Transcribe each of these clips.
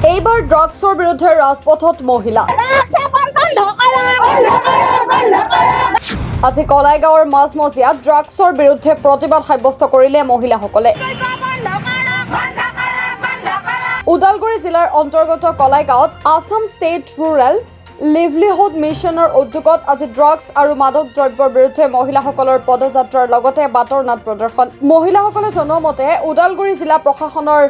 এইবাৰ ড্ৰাগছৰ বিৰুদ্ধে ৰাজপথত মহিলা। আজি কলাইগাঁৱৰ মাজমজিয়াত ড্ৰাগছৰ বিৰুদ্ধে প্ৰতিবাদ সাব্যস্ত কৰিলে মহিলাসকলে। ওদালগুৰি জিলাৰ অন্তৰ্গত কলাইগাঁৱত আসাম ষ্টেট ৰুৰেল লিভলিহুড মিছনৰ উদ্যোগত আজি ড্ৰাগছ আৰু মাদক দ্ৰব্যৰ বিৰুদ্ধে মহিলাসকলৰ পদযাত্ৰাৰ লগতে বাটৰ নাট প্ৰদৰ্শন। মহিলাসকলে জনোৱা মতে ওদালগুৰি জিলা প্ৰশাসনৰ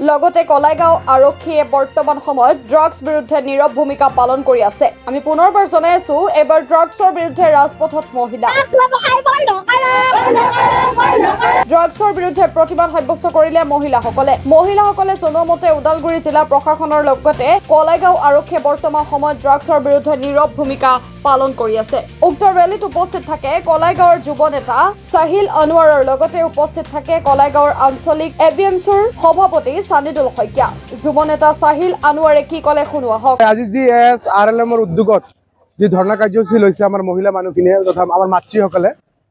লগতে কলাইগাঁও আৰক্ষীয়ে বৰ্তমান সময়ত ড্ৰাগছ বিৰুদ্ধে নীৰৱ ভূমিকা পালন কৰি আছে। আমি পুনৰবাৰ জনাই আছো, এবাৰ ড্ৰাগছৰ বিৰুদ্ধে ৰাজপথত মহিলা। ড্ৰাগছৰ বিৰুদ্ধে প্ৰতিবাদ সাব্যস্ত কৰিলে মহিলাসকলে জনোৱা মতে ওদালগুৰি জিলা প্ৰশাসনৰ লগতে কলাইগাঁও আৰক্ষীয়ে বৰ্তমান সময়ত ড্ৰাগছৰ বিৰুদ্ধে নীৰৱ ভূমিকা পালন কৰি আছে। উক্ত ৰেলীত উপস্থিত থাকে কলাইগাঁৱৰ যুৱ নেতা সাহিল আনোৱাৰৰ লগতে উপস্থিত থাকে কলাইগাঁৱৰ আঞ্চলিক এবিএমচিৰ সভাপতি সানিদুল শইকীয়া। যুৱ নেতা সাহিল আনোৱাৰে কি ক'লে শুনোৱা হওক। আজি যি SRLMৰ উদ্যোগত যি ধৰ্ণা কাৰ্যসূচী লৈছে আমাৰ মহিলা মানুহখিনিয়ে তথা আমাৰ মাতৃসকলে,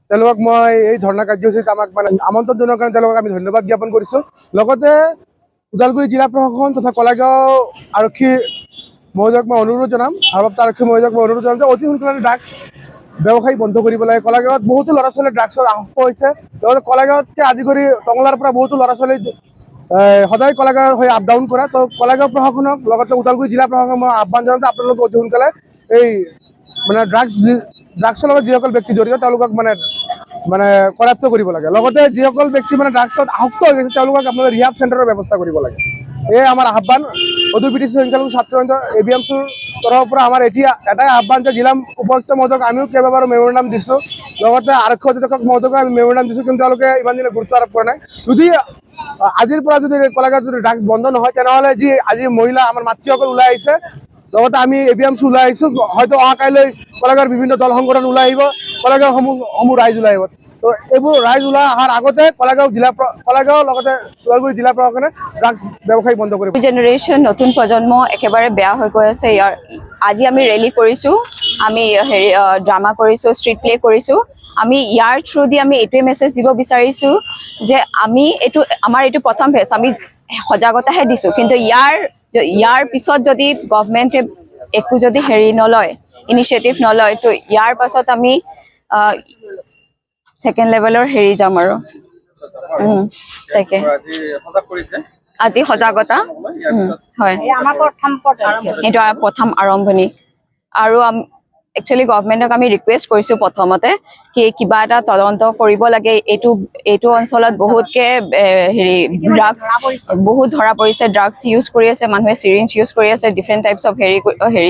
তেওঁলোকক মই এই ধৰ্ণা কাৰ্যসূচীত আমাক আমন্ত্ৰণ জনোৱাৰ কাৰণে তেওঁলোকক আমি ধন্যবাদ জ্ঞাপন কৰিছোঁ। লগতে ওদালগুৰি জিলা প্ৰশাসন তথা কলাইগাঁও আৰক্ষীৰ মহোদয়ক মই অনুৰোধ জনাম, ভাৰপ্ৰাপ্ত আৰক্ষী মহোদয়ক মই অনুৰোধ জনাম যে অতি সোনকালে ড্ৰাগছ ব্যৱসায়ী বন্ধ কৰিব লাগে। কলাইগাঁৱত বহুতো ল'ৰা ছোৱালী ড্ৰাগছৰ আসক্ত হৈছে। লগতে কলাইগাঁৱতকৈ আদি কৰি টংলাৰ পৰা বহুতো ল'ৰা ছোৱালী সদায় কলাইগাঁও হৈ আপ ডাউন কৰা। তো কলাইগাঁও প্ৰশাসনক লগতে ওদালগুৰি জিলা প্ৰশাসনক মই আহ্বান জনাওঁ যে আপোনালোকে অতি সোনকালে এই ড্ৰাগছৰ লগত যিসকল ব্যক্তি জড়িত তেওঁলোকক কৰায়ত্ব কৰিব লাগে। লগতে যিসকল ব্যক্তি ড্ৰাগছত আসক্ত হৈ গৈছে তেওঁলোকক আপোনালোকে ৰিহাব চেণ্টাৰৰ ব্যৱস্থা কৰিব লাগে। এয়ে আমাৰ আহ্বান। অধুপিটিচি সংখ্যালঘু ছাত্ৰ এবিএমচিৰ তৰফৰ পৰা আমাৰ এতিয়া এটাই আহ্বান যে জিলা উপায়ুক্ত মহোদয়ক আমিও কেইবাবাৰো মেমৰেণ্ডাম দিছোঁ, লগতে আৰক্ষী অধীক্ষক মহোদয়কো আমি মেমৰেণ্ডাম দিছোঁ, কিন্তু তেওঁলোকে ইমান দিনে গুৰুত্ব আৰোপ কৰা নাই। যদি আজিৰ পৰা যদি কলাইগাঁৱত যদি ড্ৰাগছ বন্ধ নহয় তেনেহ'লে যি আজি মহিলা আমাৰ মাতৃসকল ওলাই আহিছে, লগতে আমি এবিএমচি ওলাই আহিছোঁ, হয়তো অহা কাইলৈ কলাইগাঁৱৰ বিভিন্ন দল সংগঠন ওলাই আহিব, কলাইগাঁওসমূহ ৰাইজ ওলাই আহিব। তো এইবোৰ ৰাইজ ওলাই অহাৰ আগতে কলাইগাঁও লগতে ওদালগুৰি জিলা প্ৰশাসনে ড্ৰাগছ ব্যৱসায়ী বন্ধ কৰিব। জেনেৰেশ্যন নতুন প্ৰজন্ম একেবাৰে বেয়া হৈ গৈ আছে। আজি আমি ৰেলী কৰিছোঁ, আমি ড্ৰামা কৰিছোঁ, ষ্ট্ৰীট প্লে কৰিছোঁ। আমি ইয়াৰ থ্ৰু দি আমি এইটোৱে মেছেজ দিব বিচাৰিছোঁ যে আমাৰ এইটো প্ৰথম ফেজ, আমি সজাগতাহে দিছোঁ, কিন্তু ইয়াৰ পিছত যদি গভমেণ্টে একো যদি নলয়, ইনিচিয়েটিভ নলয়, তো ইয়াৰ পাছত আমি ছেকেণ্ড লেভেলৰ যাম আৰু তাকে আজি সজাগতা হয়, এইটো প্ৰথম আৰম্ভণি। আৰু একচুৱেলি গভমেণ্টক আমি ৰিকুৱেষ্ট কৰিছোঁ প্ৰথমতে কি কিবা এটা তদন্ত কৰিব লাগে। এইটো অঞ্চলত বহুতকে ড্ৰাগছ বহুত ধৰা পৰিছে, ড্ৰাগছ ইউজ কৰি আছে, মানুহে চিৰিঞ্জ ইউজ কৰি আছে, ডিফাৰেণ্ট টাইপছ অফ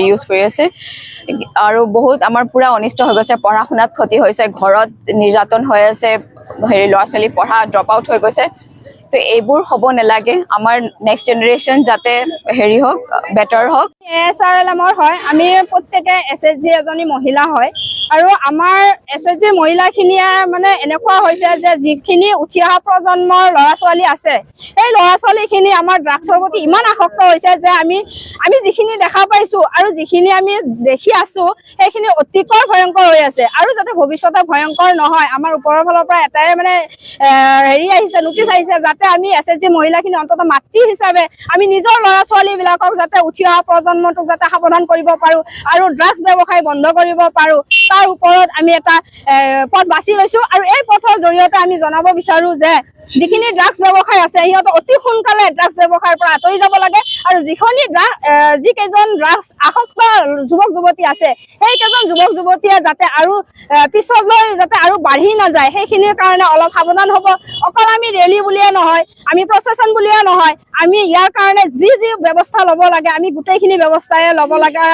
ইউজ কৰি আছে, আৰু বহুত আমাৰ পূৰা অনিষ্ট হৈ গৈছে। পঢ়া শুনাত ক্ষতি হৈছে, ঘৰত নিৰ্যাতন হৈ আছে, ল'ৰা ছোৱালী পঢ়া ড্ৰপ আউট হৈ গৈছে। তো এইবোৰ হ'ব নালাগে। আমাৰ নেক্সট জেনেৰেশ্যন যাতে হওক, বেটাৰ হওক। SRLMৰ হয়, আমি প্ৰত্যেকে SHG এজনী মহিলা হয়, আৰু আমাৰ SHG মহিলাখিনিয়ে এনেকুৱা হৈছে যে যিখিনি উঠি অহা প্ৰজন্মৰ ল'ৰা ছোৱালী আছে, সেই ল'ৰা ছোৱালীখিনি আমাৰ ড্ৰাগছৰ প্ৰতি ইমান আসক্ত হৈছে যে আমি যিখিনি দেখা পাইছোঁ আৰু যিখিনি আমি দেখি আছোঁ সেইখিনি অতিকৈ ভয়ংকৰ হৈ আছে। আৰু যাতে ভৱিষ্যতে ভয়ংকৰ নহয়, আমাৰ ওপৰৰ ফালৰ পৰা এটাই আহিছে, নটিচ আহিছে, যাতে আমি SHG মহিলাখিনি অন্তত মাতৃ হিচাপে আমি নিজৰ ল'ৰা ছোৱালীবিলাকক যাতে উঠি অহা প্ৰজন্মটোক যাতে সাৱধান কৰিব পাৰোঁ আৰু ড্ৰাগছ ব্যৱসায় বন্ধ কৰিব পাৰোঁ, তাৰ ওপৰত আমি এটা পথ বাছি লৈছোঁ। আৰু এই পথৰ জৰিয়তে আমি জনাব বিচাৰোঁ যে যিখিনি ড্ৰাগছ ব্যৱসায় আছে সিহঁতে অতি সোনকালে ড্ৰাগছ ব্যৱসায়ৰ পৰা আঁতৰি যাব লাগে, আৰু যিকেইজন ড্ৰাগছ আসক্ত যুৱক যুৱতী আছে সেইকেইজন যুৱক যুৱতীয়ে যাতে আৰু পিছলৈ যাতে আৰু বাঢ়ি নাযায় সেইখিনিৰ কাৰণে অলপ সাৱধান হ'ব। অকল আমি ৰেলী বুলিয়ে নহয়, আমি প্ৰচেছন বুলিয়ে নহয়, আমি ইয়াৰ কাৰণে যি ব্যৱস্থা ল'ব লাগে আমি গোটেইখিনি ব্যৱস্থাই ল'ব লাগে,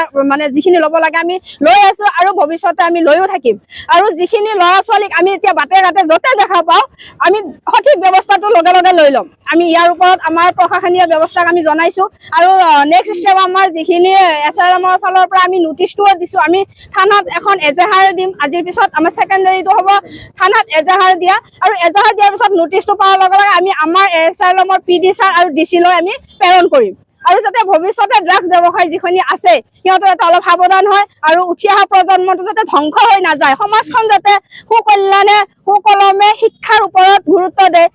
যিখিনি ল'ব লাগে আমি লৈ আছোঁ, আৰু ভৱিষ্যতে আমি লৈও থাকিম। আৰু যিখিনি ল'ৰা ছোৱালীক আমি এতিয়া বাটে ঘাটে য'তে দেখা পাওঁ আমি সঠিক ব্যৱস্থাটো লগে লগে লৈ ল'ম। আমি ইয়াৰ ওপৰত আমাৰ প্ৰশাসনীয় ব্যৱস্থাক আমি জনাইছোঁ, আৰু নেক্সট ষ্টেপ আমাৰ যিখিনি SRLMৰ ফালৰ পৰা আমি নটিচটোও দিছোঁ। আমি থানাত এখন এজাহাৰ দিম, আজিৰ পিছত আমাৰ ছেকেণ্ডেৰীটো হ'ব থানাত এজাহাৰ দিয়া, আৰু এজাহাৰ দিয়াৰ পিছত নটিচটো পোৱাৰ লগে লগে আমি আমাৰ SRLMৰ PD ছাৰ আৰু DC লৈ আমি প্ৰেৰণ কৰিম, আৰু যাতে ভৱিষ্যতে ড্ৰাগছ ব্যৱসায় যিখিনি আছে সিহঁতে যাতে অলপ সাৱধান হয়, আৰু উঠি অহা প্ৰজন্মটো যাতে ধ্বংস হৈ নাযায়, সমাজখন যাতে সুকলমে শিক্ষাৰ ওপৰত গুৰুত্ব দিয়ে।